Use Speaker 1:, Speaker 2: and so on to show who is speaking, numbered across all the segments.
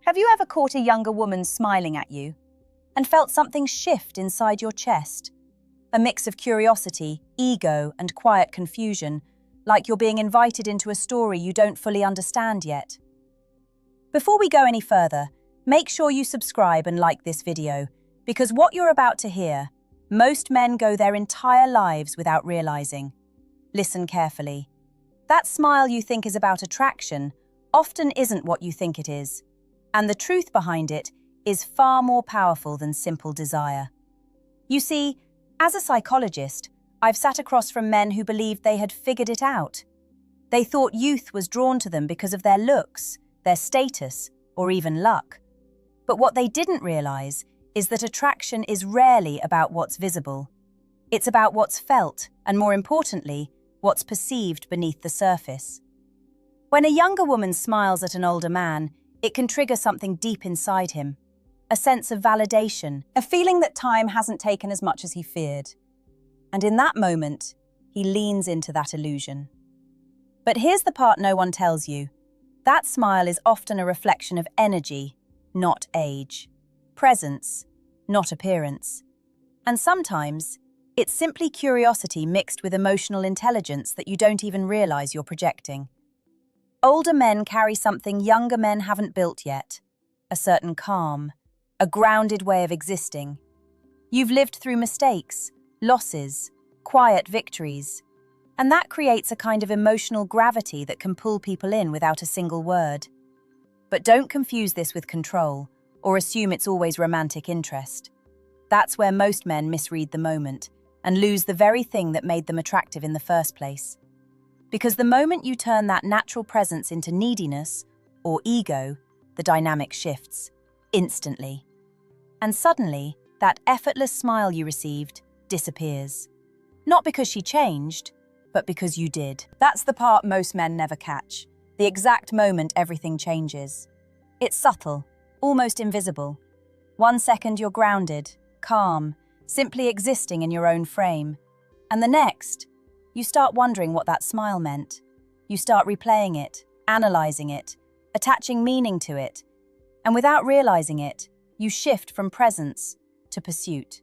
Speaker 1: Have you ever caught a younger woman smiling at you and felt something shift inside your chest? A mix of curiosity, ego, and quiet confusion, like you're being invited into a story you don't fully understand yet. Before we go any further, make sure you subscribe and like this video, because what you're about to hear, most men go their entire lives without realizing. Listen carefully. That smile you think is about attraction often isn't what you think it is, and the truth behind it is far more powerful than simple desire. You see, as a psychologist, I've sat across from men who believed they had figured it out. They thought youth was drawn to them because of their looks, their status, or even luck. But what they didn't realize is that attraction is rarely about what's visible. It's about what's felt, and more importantly, what's perceived beneath the surface. When a younger woman smiles at an older man, it can trigger something deep inside him. A sense of validation, a feeling that time hasn't taken as much as he feared. And in that moment, he leans into that illusion. But here's the part no one tells you. That smile is often a reflection of energy, not age. Presence, not appearance. And sometimes, it's simply curiosity mixed with emotional intelligence that you don't even realize you're projecting. Older men carry something younger men haven't built yet. A certain calm, a grounded way of existing. You've lived through mistakes, losses, quiet victories, and that creates a kind of emotional gravity that can pull people in without a single word. But don't confuse this with control, or assume it's always romantic interest. That's where most men misread the moment and lose the very thing that made them attractive in the first place. Because the moment you turn that natural presence into neediness or ego, the dynamic shifts instantly. And suddenly, that effortless smile you received disappears. Not because she changed, but because you did. That's the part most men never catch. The exact moment everything changes. It's subtle, almost invisible. 1 second you're grounded, calm, simply existing in your own frame. And the next, you start wondering what that smile meant. You start replaying it, analyzing it, attaching meaning to it. And without realizing it, you shift from presence to pursuit.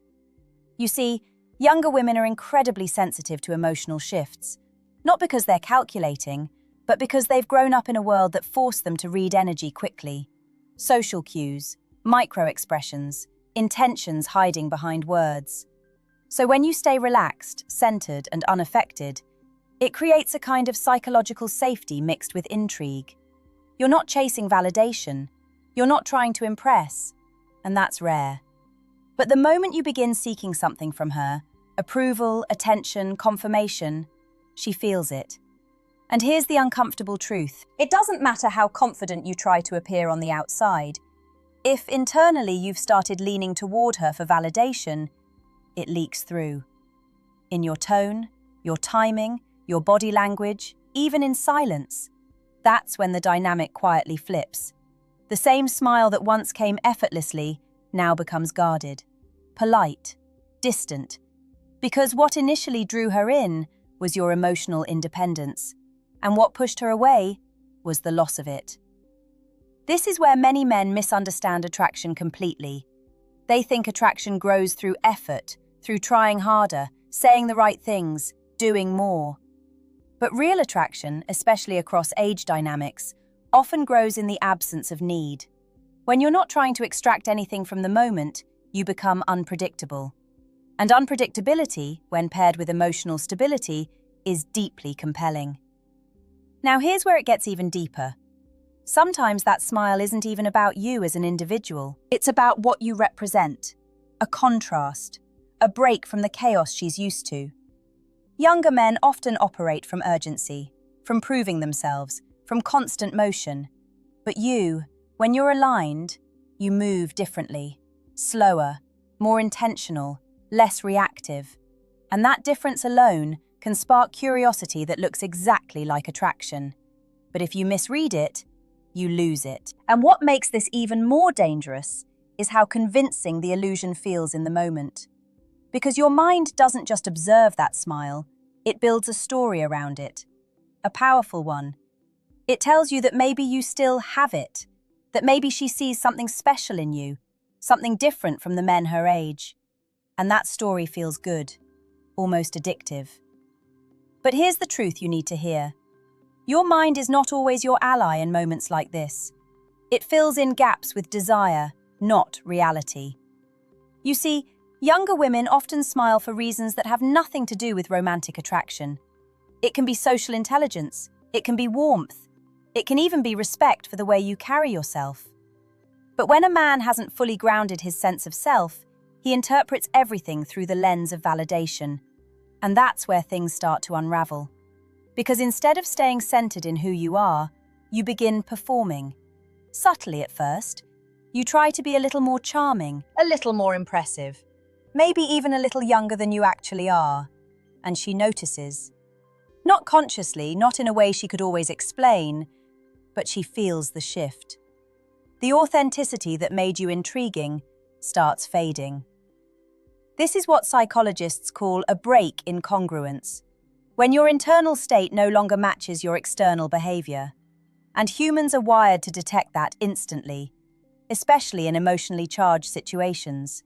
Speaker 1: You see, younger women are incredibly sensitive to emotional shifts, not because they're calculating, but because they've grown up in a world that forced them to read energy quickly. Social cues, micro-expressions, intentions hiding behind words. So when you stay relaxed, centered, and unaffected, it creates a kind of psychological safety mixed with intrigue. You're not chasing validation, you're not trying to impress, and that's rare. But the moment you begin seeking something from her, approval, attention, confirmation, she feels it. And here's the uncomfortable truth. It doesn't matter how confident you try to appear on the outside. If internally you've started leaning toward her for validation, it leaks through. In your tone, your timing, your body language, even in silence. That's when the dynamic quietly flips. The same smile that once came effortlessly now becomes guarded, polite, distant. Because what initially drew her in was your emotional independence, and what pushed her away was the loss of it. This is where many men misunderstand attraction completely. They think attraction grows through effort, through trying harder, saying the right things, doing more. But real attraction, especially across age dynamics, often grows in the absence of need. When you're not trying to extract anything from the moment, you become unpredictable. And unpredictability, when paired with emotional stability, is deeply compelling. Now here's where it gets even deeper. Sometimes that smile isn't even about you as an individual. It's about what you represent. A contrast. A break from the chaos she's used to. Younger men often operate from urgency, from proving themselves, from constant motion. But you, when you're aligned, you move differently. Slower, more intentional, less reactive. And that difference alone can spark curiosity that looks exactly like attraction. But if you misread it, you lose it. And what makes this even more dangerous is how convincing the illusion feels in the moment. Because your mind doesn't just observe that smile, it builds a story around it. A powerful one. It tells you that maybe you still have it. that maybe she sees something special in you, something different from the men her age. And that story feels good, almost addictive. But here's the truth you need to hear. Your mind is not always your ally in moments like this. It fills in gaps with desire, not reality. You see, younger women often smile for reasons that have nothing to do with romantic attraction. It can be social intelligence, it can be warmth, it can even be respect for the way you carry yourself. But when a man hasn't fully grounded his sense of self, he interprets everything through the lens of validation. And that's where things start to unravel. Because instead of staying centered in who you are, you begin performing. Subtly at first, you try to be a little more charming, a little more impressive, maybe even a little younger than you actually are. And she notices. Not consciously, not in a way she could always explain, but she feels the shift. The authenticity that made you intriguing starts fading. This is what psychologists call a break in congruence, when your internal state no longer matches your external behavior. And humans are wired to detect that instantly, especially in emotionally charged situations.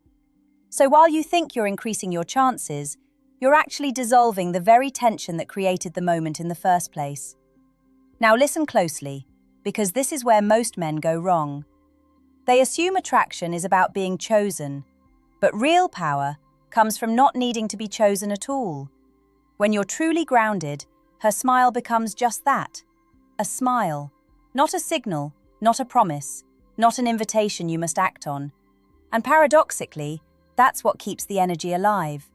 Speaker 1: So while you think you're increasing your chances, you're actually dissolving the very tension that created the moment in the first place. Now listen closely, because this is where most men go wrong. They assume attraction is about being chosen, but real power comes from not needing to be chosen at all. When you're truly grounded, her smile becomes just that, a smile. Not a signal, not a promise, not an invitation you must act on. And paradoxically, that's what keeps the energy alive.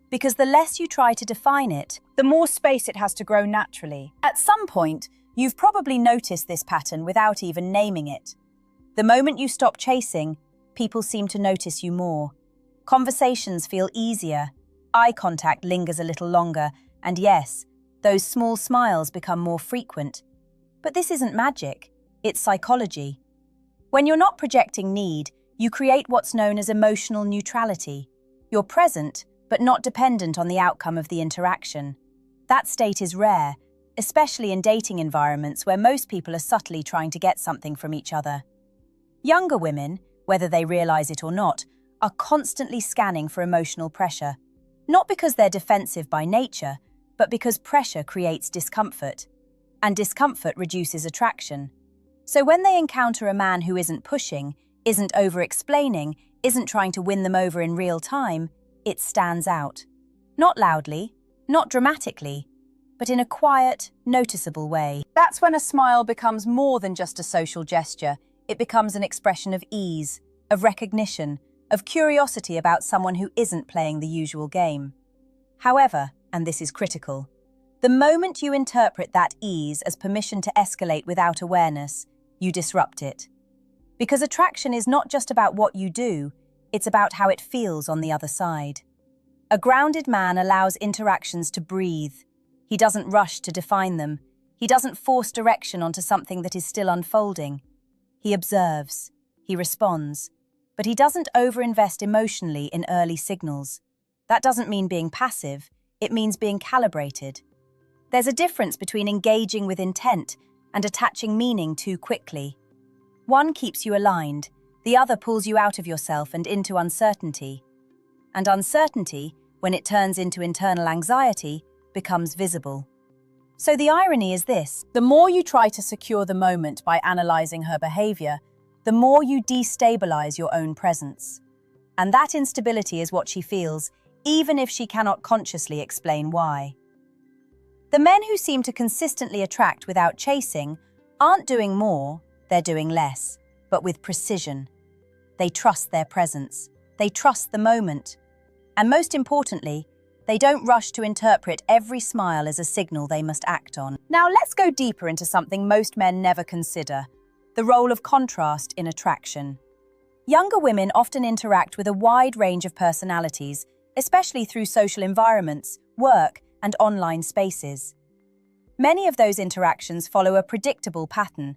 Speaker 1: Because the less you try to define it, the more space it has to grow naturally. At some point, you've probably noticed this pattern without even naming it. The moment you stop chasing, people seem to notice you more. Conversations feel easier, eye contact lingers a little longer, and yes, those small smiles become more frequent. But this isn't magic, it's psychology. When you're not projecting need, you create what's known as emotional neutrality. You're present, but not dependent on the outcome of the interaction. That state is rare, especially in dating environments where most people are subtly trying to get something from each other. Younger women, whether they realize it or not, are constantly scanning for emotional pressure. Not because they're defensive by nature, but because pressure creates discomfort. And discomfort reduces attraction. So when they encounter a man who isn't pushing, isn't over-explaining, isn't trying to win them over in real time, it stands out. Not loudly, not dramatically, but in a quiet, noticeable way. That's when a smile becomes more than just a social gesture. It becomes an expression of ease, of recognition, of curiosity about someone who isn't playing the usual game. However, and this is critical, the moment you interpret that ease as permission to escalate without awareness, you disrupt it. Because attraction is not just about what you do, it's about how it feels on the other side. A grounded man allows interactions to breathe. He doesn't rush to define them. He doesn't force direction onto something that is still unfolding. He observes. He responds. But he doesn't overinvest emotionally in early signals. That doesn't mean being passive. It means being calibrated. There's a difference between engaging with intent and attaching meaning too quickly. One keeps you aligned, the other pulls you out of yourself and into uncertainty. And uncertainty, when it turns into internal anxiety, becomes visible. So the irony is this: the more you try to secure the moment by analyzing her behavior, the more you destabilize your own presence. And that instability is what she feels, even if she cannot consciously explain why. The men who seem to consistently attract without chasing aren't doing more, they're doing less, but with precision. They trust their presence. They trust the moment. And most importantly, they don't rush to interpret every smile as a signal they must act on. Now let's go deeper into something most men never consider: the role of contrast in attraction. Younger women often interact with a wide range of personalities, especially through social environments, work, and online spaces. Many of those interactions follow a predictable pattern: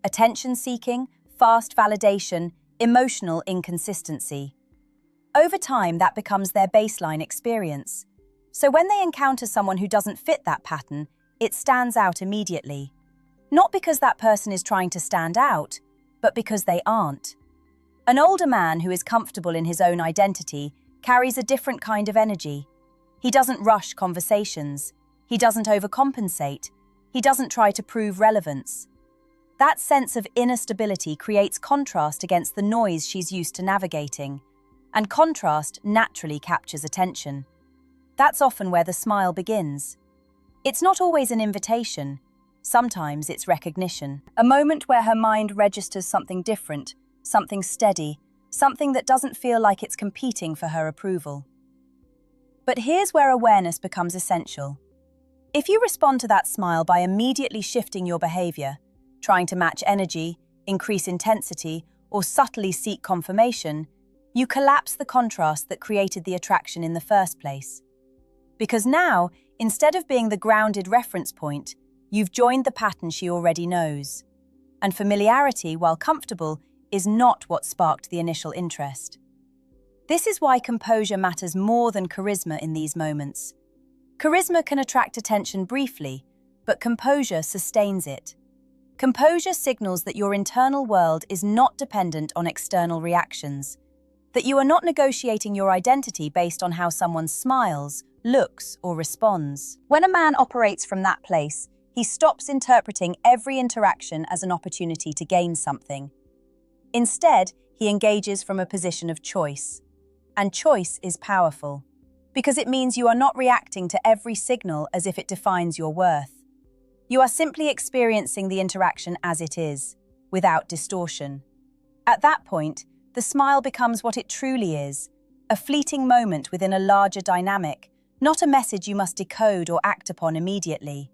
Speaker 1: attention-seeking, fast validation, emotional inconsistency. Over time, that becomes their baseline experience. So when they encounter someone who doesn't fit that pattern, it stands out immediately. Not because that person is trying to stand out, but because they aren't. An older man who is comfortable in his own identity carries a different kind of energy. He doesn't rush conversations. He doesn't overcompensate. He doesn't try to prove relevance. That sense of inner stability creates contrast against the noise she's used to navigating, and contrast naturally captures attention. That's often where the smile begins. It's not always an invitation. Sometimes it's recognition. A moment where her mind registers something different, something steady, something that doesn't feel like it's competing for her approval. But here's where awareness becomes essential. If you respond to that smile by immediately shifting your behavior, trying to match energy, increase intensity, or subtly seek confirmation, you collapse the contrast that created the attraction in the first place. Because now, instead of being the grounded reference point, you've joined the pattern she already knows. And familiarity, while comfortable, is not what sparked the initial interest. This is why composure matters more than charisma in these moments. Charisma can attract attention briefly, but composure sustains it. Composure signals that your internal world is not dependent on external reactions, that you are not negotiating your identity based on how someone smiles, looks, or responds. When a man operates from that place, he stops interpreting every interaction as an opportunity to gain something. Instead, he engages from a position of choice. And choice is powerful, because it means you are not reacting to every signal as if it defines your worth. You are simply experiencing the interaction as it is, without distortion. At that point, the smile becomes what it truly is, a fleeting moment within a larger dynamic, not a message you must decode or act upon immediately.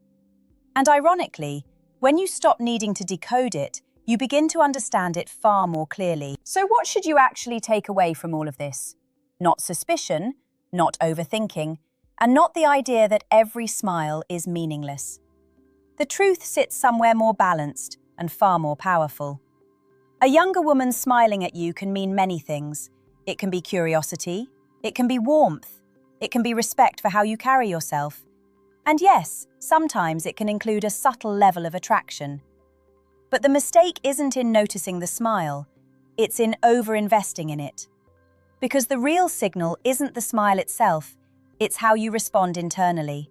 Speaker 1: And ironically, when you stop needing to decode it, you begin to understand it far more clearly. So what should you actually take away from all of this? Not suspicion, not overthinking, and not the idea that every smile is meaningless. The truth sits somewhere more balanced and far more powerful. A younger woman smiling at you can mean many things. It can be curiosity, it can be warmth, it can be respect for how you carry yourself. And yes, sometimes it can include a subtle level of attraction. But the mistake isn't in noticing the smile, it's in over-investing in it. Because the real signal isn't the smile itself, it's how you respond internally.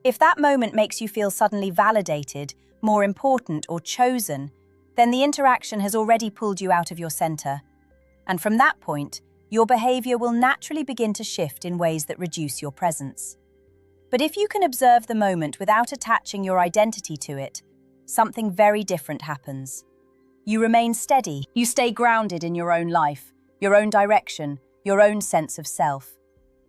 Speaker 1: If that moment makes you feel suddenly validated, more important, or chosen, then the interaction has already pulled you out of your center. And from that point, your behavior will naturally begin to shift in ways that reduce your presence. But if you can observe the moment without attaching your identity to it, something very different happens. You remain steady. You stay grounded in your own life, your own direction, your own sense of self.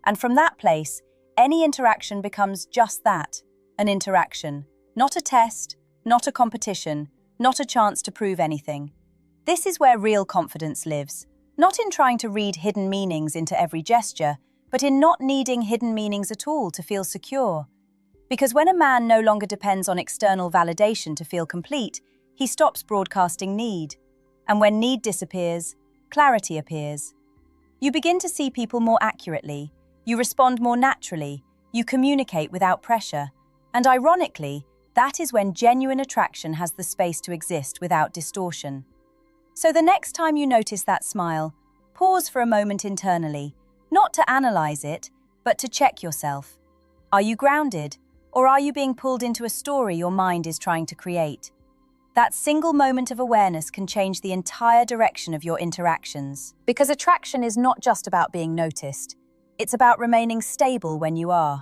Speaker 1: And from that place, any interaction becomes just that, an interaction, not a test, not a competition, not a chance to prove anything. This is where real confidence lives, not in trying to read hidden meanings into every gesture, but in not needing hidden meanings at all to feel secure. Because when a man no longer depends on external validation to feel complete, he stops broadcasting need. And when need disappears, clarity appears. You begin to see people more accurately, you respond more naturally, you communicate without pressure, and ironically, that is when genuine attraction has the space to exist without distortion. So the next time you notice that smile, pause for a moment internally, not to analyze it, but to check yourself. Are you grounded, or are you being pulled into a story your mind is trying to create? That single moment of awareness can change the entire direction of your interactions. Because attraction is not just about being noticed, it's about remaining stable when you are.